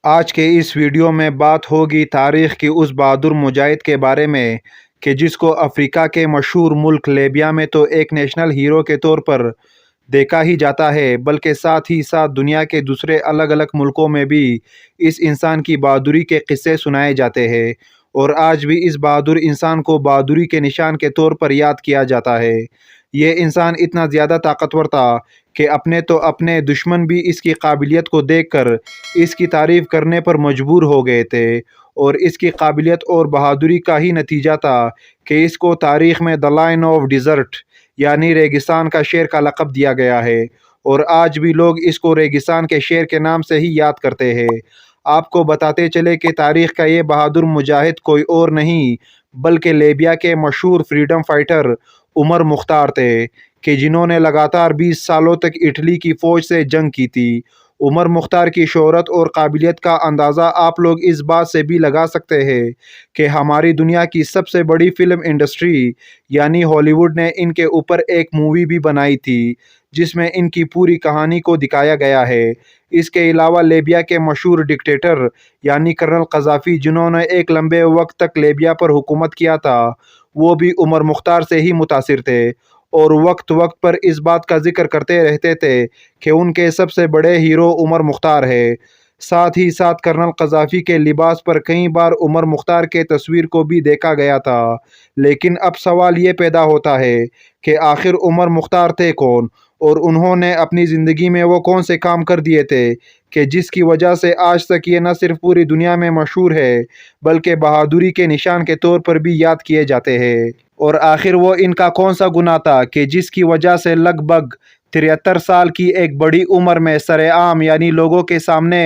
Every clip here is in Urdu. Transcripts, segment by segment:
آج کے اس ویڈیو میں بات ہوگی تاریخ کی اس بہادر مجاہد کے بارے میں کہ جس کو افریقہ کے مشہور ملک لیبیا میں تو ایک نیشنل ہیرو کے طور پر دیکھا ہی جاتا ہے، بلکہ ساتھ ہی ساتھ دنیا کے دوسرے الگ الگ ملکوں میں بھی اس انسان کی بہادری کے قصے سنائے جاتے ہیں، اور آج بھی اس بہادر انسان کو بہادری کے نشان کے طور پر یاد کیا جاتا ہے۔ یہ انسان اتنا زیادہ طاقتور تھا کہ اپنے دشمن بھی اس کی قابلیت کو دیکھ کر اس کی تعریف کرنے پر مجبور ہو گئے تھے، اور اس کی قابلیت اور بہادری کا ہی نتیجہ تھا کہ اس کو تاریخ میں دی لائن آف ڈیزرٹ یعنی ریگستان کا شیر کا لقب دیا گیا ہے، اور آج بھی لوگ اس کو ریگستان کے شیر کے نام سے ہی یاد کرتے ہیں۔ آپ کو بتاتے چلے کہ تاریخ کا یہ بہادر مجاہد کوئی اور نہیں بلکہ لیبیا کے مشہور فریڈم فائٹر عمر مختار تھے، کہ جنہوں نے لگاتار 20 سالوں تک اٹلی کی فوج سے جنگ کی تھی۔ عمر مختار کی شہرت اور قابلیت کا اندازہ آپ لوگ اس بات سے بھی لگا سکتے ہیں کہ ہماری دنیا کی سب سے بڑی فلم انڈسٹری یعنی ہالی ووڈ نے ان کے اوپر ایک مووی بھی بنائی تھی جس میں ان کی پوری کہانی کو دکھایا گیا ہے۔ اس کے علاوہ لیبیا کے مشہور ڈکٹیٹر یعنی کرنل قذافی، جنہوں نے ایک لمبے وقت تک لیبیا پر حکومت کیا تھا، وہ بھی عمر مختار سے ہی متاثر تھے، اور وقت وقت پر اس بات کا ذکر کرتے رہتے تھے کہ ان کے سب سے بڑے ہیرو عمر مختار ہے۔ ساتھ ہی ساتھ کرنل قذافی کے لباس پر کئی بار عمر مختار کے تصویر کو بھی دیکھا گیا تھا، لیکن اب سوال یہ پیدا ہوتا ہے کہ آخر عمر مختار تھے کون، اور انہوں نے اپنی زندگی میں وہ کون سے کام کر دیے تھے کہ جس کی وجہ سے آج تک یہ نہ صرف پوری دنیا میں مشہور ہے بلکہ بہادری کے نشان کے طور پر بھی یاد کیے جاتے ہیں۔ اور آخر وہ ان کا کون سا گناہ تھا کہ جس کی وجہ سے لگ بھگ 73 سال کی ایک بڑی عمر میں سرعام یعنی لوگوں کے سامنے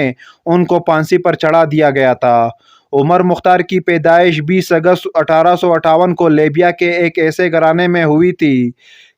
ان کو پھانسی پر چڑھا دیا گیا تھا۔ عمر مختار کی پیدائش 20 اگست 1858 کو لیبیا کے ایک ایسے گھرانے میں ہوئی تھی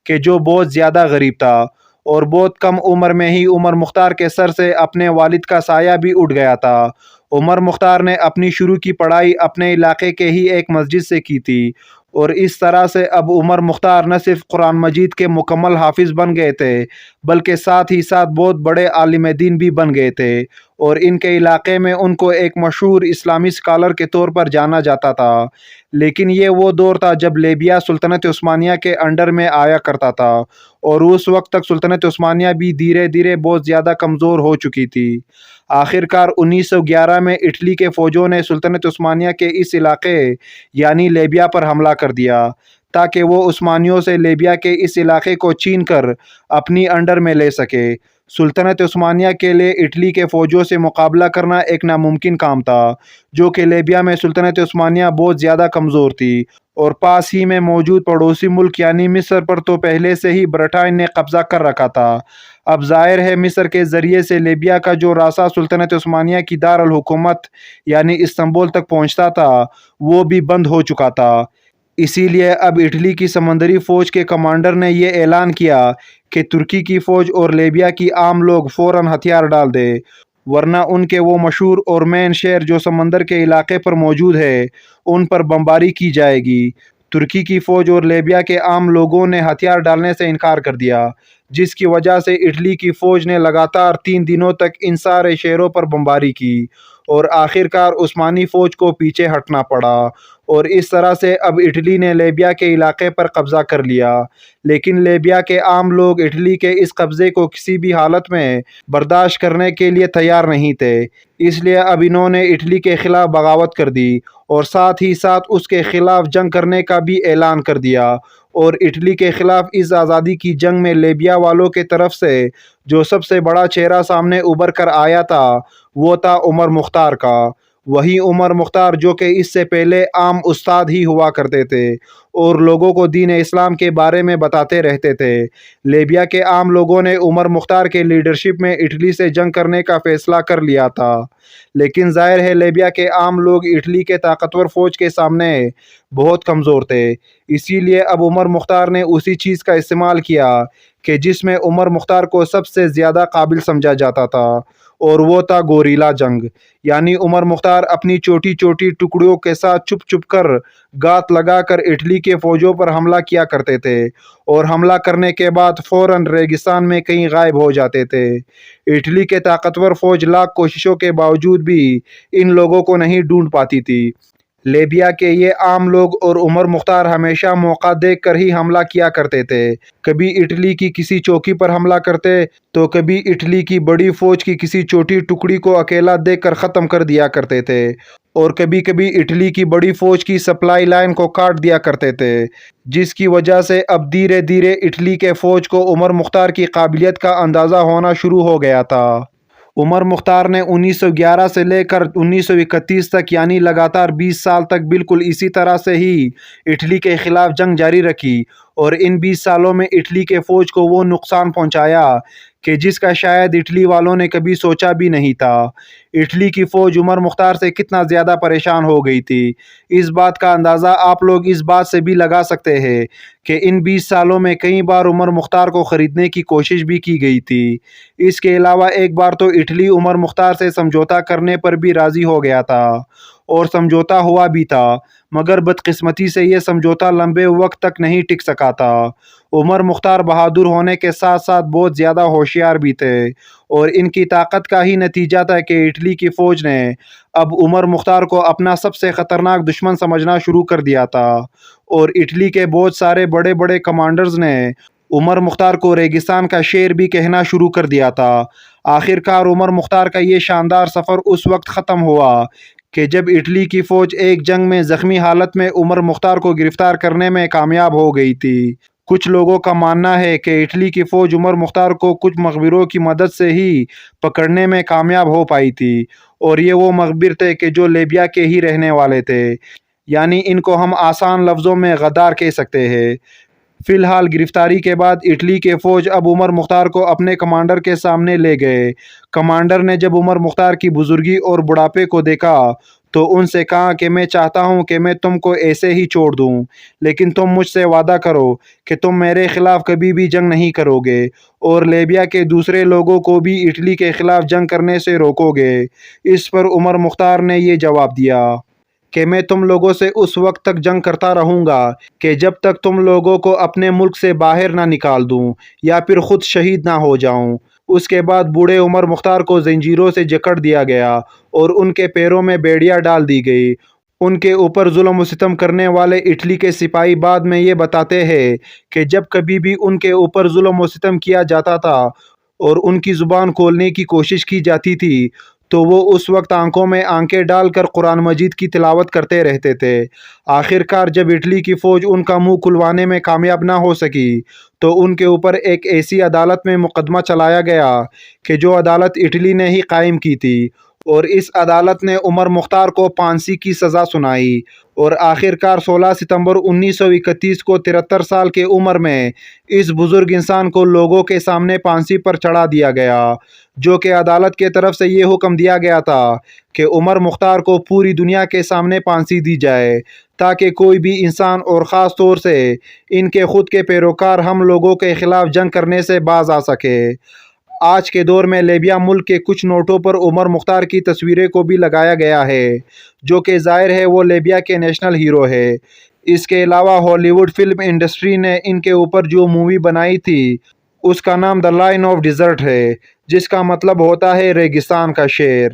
کہ جو بہت زیادہ غریب تھا، اور بہت کم عمر میں ہی عمر مختار کے سر سے اپنے والد کا سایہ بھی اٹھ گیا تھا۔ عمر مختار نے اپنی شروع کی پڑھائی اپنے علاقے کے ہی ایک مسجد سے کی تھی، اور اس طرح سے اب عمر مختار نہ صرف قرآن مجید کے مکمل حافظ بن گئے تھے بلکہ ساتھ ہی ساتھ بہت بڑے عالم دین بھی بن گئے تھے، اور ان کے علاقے میں ان کو ایک مشہور اسلامی اسکالر کے طور پر جانا جاتا تھا۔ لیکن یہ وہ دور تھا جب لیبیا سلطنت عثمانیہ کے انڈر میں آیا کرتا تھا، اور اس وقت تک سلطنت عثمانیہ بھی دھیرے دھیرے بہت زیادہ کمزور ہو چکی تھی۔ آخرکار 1911 میں اٹلی کے فوجوں نے سلطنت عثمانیہ کے اس علاقے یعنی لیبیا پر حملہ کر دیا تاکہ وہ عثمانیوں سے لیبیا کے اس علاقے کو چھین کر اپنی انڈر میں لے سکے۔ سلطنت عثمانیہ کے لیے اٹلی کے فوجوں سے مقابلہ کرنا ایک ناممکن کام تھا، جو کہ لیبیا میں سلطنت عثمانیہ بہت زیادہ کمزور تھی، اور پاس ہی میں موجود پڑوسی ملک یعنی مصر پر تو پہلے سے ہی برطانیہ نے قبضہ کر رکھا تھا۔ اب ظاہر ہے مصر کے ذریعے سے لیبیا کا جو راستہ سلطنت عثمانیہ کی دارالحکومت یعنی استنبول تک پہنچتا تھا وہ بھی بند ہو چکا تھا۔ اسی لیے اب اٹلی کی سمندری فوج کے کمانڈر نے یہ اعلان کیا کہ ترکی کی فوج اور لیبیا کی عام لوگ فوراً ہتھیار ڈال دے، ورنہ ان کے وہ مشہور اور مین شہر جو سمندر کے علاقے پر موجود ہے ان پر بمباری کی جائے گی۔ ترکی کی فوج اور لیبیا کے عام لوگوں نے ہتھیار ڈالنے سے انکار کر دیا، جس کی وجہ سے اٹلی کی فوج نے لگاتار 3 دنوں تک ان سارے شہروں پر بمباری کی، اور آخرکار عثمانی فوج کو پیچھے ہٹنا پڑا، اور اس طرح سے اب اٹلی نے لیبیا کے علاقے پر قبضہ کر لیا۔ لیکن لیبیا کے عام لوگ اٹلی کے اس قبضے کو کسی بھی حالت میں برداشت کرنے کے لیے تیار نہیں تھے، اس لیے اب انہوں نے اٹلی کے خلاف بغاوت کر دی، اور ساتھ ہی ساتھ اس کے خلاف جنگ کرنے کا بھی اعلان کر دیا۔ اور اٹلی کے خلاف اس آزادی کی جنگ میں لیبیا والوں کے طرف سے جو سب سے بڑا چہرہ سامنے ابھر کر آیا تھا وہ تھا عمر مختار کا، وہی عمر مختار جو کہ اس سے پہلے عام استاد ہی ہوا کرتے تھے اور لوگوں کو دین اسلام کے بارے میں بتاتے رہتے تھے۔ لیبیا کے عام لوگوں نے عمر مختار کے لیڈرشپ میں اٹلی سے جنگ کرنے کا فیصلہ کر لیا تھا، لیکن ظاہر ہے لیبیا کے عام لوگ اٹلی کے طاقتور فوج کے سامنے بہت کمزور تھے۔ اسی لیے اب عمر مختار نے اسی چیز کا استعمال کیا کہ جس میں عمر مختار کو سب سے زیادہ قابل سمجھا جاتا تھا، اور وہ تھا گوریلا جنگ۔ یعنی عمر مختار اپنی چھوٹی چھوٹی ٹکڑیوں کے ساتھ چھپ چھپ کر گھات لگا کر اٹلی کے فوجوں پر حملہ کیا کرتے تھے، اور حملہ کرنے کے بعد فوراً ریگستان میں کہیں غائب ہو جاتے تھے۔ اٹلی کے طاقتور فوج لاکھ کوششوں کے باوجود بھی ان لوگوں کو نہیں ڈھونڈ پاتی تھی۔ لیبیا کے یہ عام لوگ اور عمر مختار ہمیشہ موقع دیکھ کر ہی حملہ کیا کرتے تھے۔ کبھی اٹلی کی کسی چوکی پر حملہ کرتے تو کبھی اٹلی کی بڑی فوج کی کسی چھوٹی ٹکڑی کو اکیلا دیکھ کر ختم کر دیا کرتے تھے، اور کبھی کبھی اٹلی کی بڑی فوج کی سپلائی لائن کو کاٹ دیا کرتے تھے، جس کی وجہ سے اب دھیرے دھیرے اٹلی کے فوج کو عمر مختار کی قابلیت کا اندازہ ہونا شروع ہو گیا تھا۔ عمر مختار نے 1911 سے لے کر 1931 تک یعنی لگاتار 20 سال تک بالکل اسی طرح سے ہی اٹلی کے خلاف جنگ جاری رکھی، اور ان 20 سالوں میں اٹلی کے فوج کو وہ نقصان پہنچایا کہ جس کا شاید اٹلی والوں نے کبھی سوچا بھی نہیں تھا۔ اٹلی کی فوج عمر مختار سے کتنا زیادہ پریشان ہو گئی تھی، اس بات کا اندازہ آپ لوگ اس بات سے بھی لگا سکتے ہیں کہ ان 20 سالوں میں کئی بار عمر مختار کو خریدنے کی کوشش بھی کی گئی تھی۔ اس کے علاوہ ایک بار تو اٹلی عمر مختار سے سمجھوتا کرنے پر بھی راضی ہو گیا تھا، اور سمجھوتا ہوا بھی تھا، مگر بدقسمتی سے یہ سمجھوتا لمبے وقت تک نہیں ٹک سکا تھا۔ عمر مختار بہادر ہونے کے ساتھ ساتھ بہت زیادہ ہوشیار بھی تھے، اور ان کی طاقت کا ہی نتیجہ تھا کہ اٹلی کی فوج نے اب عمر مختار کو اپنا سب سے خطرناک دشمن سمجھنا شروع کر دیا تھا، اور اٹلی کے بہت سارے بڑے بڑے کمانڈرز نے عمر مختار کو ریگستان کا شیر بھی کہنا شروع کر دیا تھا۔ آخر کار عمر مختار کا یہ شاندار سفر اس وقت ختم ہوا کہ جب اٹلی کی فوج ایک جنگ میں زخمی حالت میں عمر مختار کو گرفتار کرنے میں کامیاب ہو گئی تھی۔ کچھ لوگوں کا ماننا ہے کہ اٹلی کی فوج عمر مختار کو کچھ مخبروں کی مدد سے ہی پکڑنے میں کامیاب ہو پائی تھی، اور یہ وہ مخبر تھے کہ جو لیبیا کے ہی رہنے والے تھے، یعنی ان کو ہم آسان لفظوں میں غدار کہہ سکتے ہیں۔ فی الحال گرفتاری کے بعد اٹلی کے فوج اب عمر مختار کو اپنے کمانڈر کے سامنے لے گئے۔ کمانڈر نے جب عمر مختار کی بزرگی اور بڑھاپے کو دیکھا تو ان سے کہا کہ میں چاہتا ہوں کہ میں تم کو ایسے ہی چھوڑ دوں، لیکن تم مجھ سے وعدہ کرو کہ تم میرے خلاف کبھی بھی جنگ نہیں کرو گے، اور لیبیا کے دوسرے لوگوں کو بھی اٹلی کے خلاف جنگ کرنے سے روکو گے۔ اس پر عمر مختار نے یہ جواب دیا کہ میں تم لوگوں سے اس وقت تک جنگ کرتا رہوں گا کہ جب تک تم لوگوں کو اپنے ملک سے باہر نہ نکال دوں یا پھر خود شہید نہ ہو جاؤں۔ اس کے بعد بوڑھے عمر مختار کو زنجیروں سے جکڑ دیا گیا اور ان کے پیروں میں بیڑیاں ڈال دی گئی۔ ان کے اوپر ظلم و ستم کرنے والے اٹلی کے سپاہی بعد میں یہ بتاتے ہیں کہ جب کبھی بھی ان کے اوپر ظلم و ستم کیا جاتا تھا اور ان کی زبان کھولنے کی کوشش کی جاتی تھی تو وہ اس وقت آنکھوں میں آنکھیں ڈال کر قرآن مجید کی تلاوت کرتے رہتے تھے۔ آخر کار جب اٹلی کی فوج ان کا منہ کھلوانے میں کامیاب نہ ہو سکی تو ان کے اوپر ایک ایسی عدالت میں مقدمہ چلایا گیا کہ جو عدالت اٹلی نے ہی قائم کی تھی، اور اس عدالت نے عمر مختار کو پھانسی کی سزا سنائی، اور آخر کار 16 ستمبر 1931 کو 73 سال کی عمر میں اس بزرگ انسان کو لوگوں کے سامنے پھانسی پر چڑھا دیا گیا، جو کہ عدالت کی طرف سے یہ حکم دیا گیا تھا کہ عمر مختار کو پوری دنیا کے سامنے پھانسی دی جائے تاکہ کوئی بھی انسان اور خاص طور سے ان کے خود کے پیروکار ہم لوگوں کے خلاف جنگ کرنے سے باز آ سکے۔ آج کے دور میں لیبیا ملک کے کچھ نوٹوں پر عمر مختار کی تصویریں کو بھی لگایا گیا ہے، جو کہ ظاہر ہے وہ لیبیا کے نیشنل ہیرو ہے۔ اس کے علاوہ ہالی ووڈ فلم انڈسٹری نے ان کے اوپر جو مووی بنائی تھی اس کا نام دی لائن آف ڈیزرٹ ہے، جس کا مطلب ہوتا ہے ریگستان کا شیر۔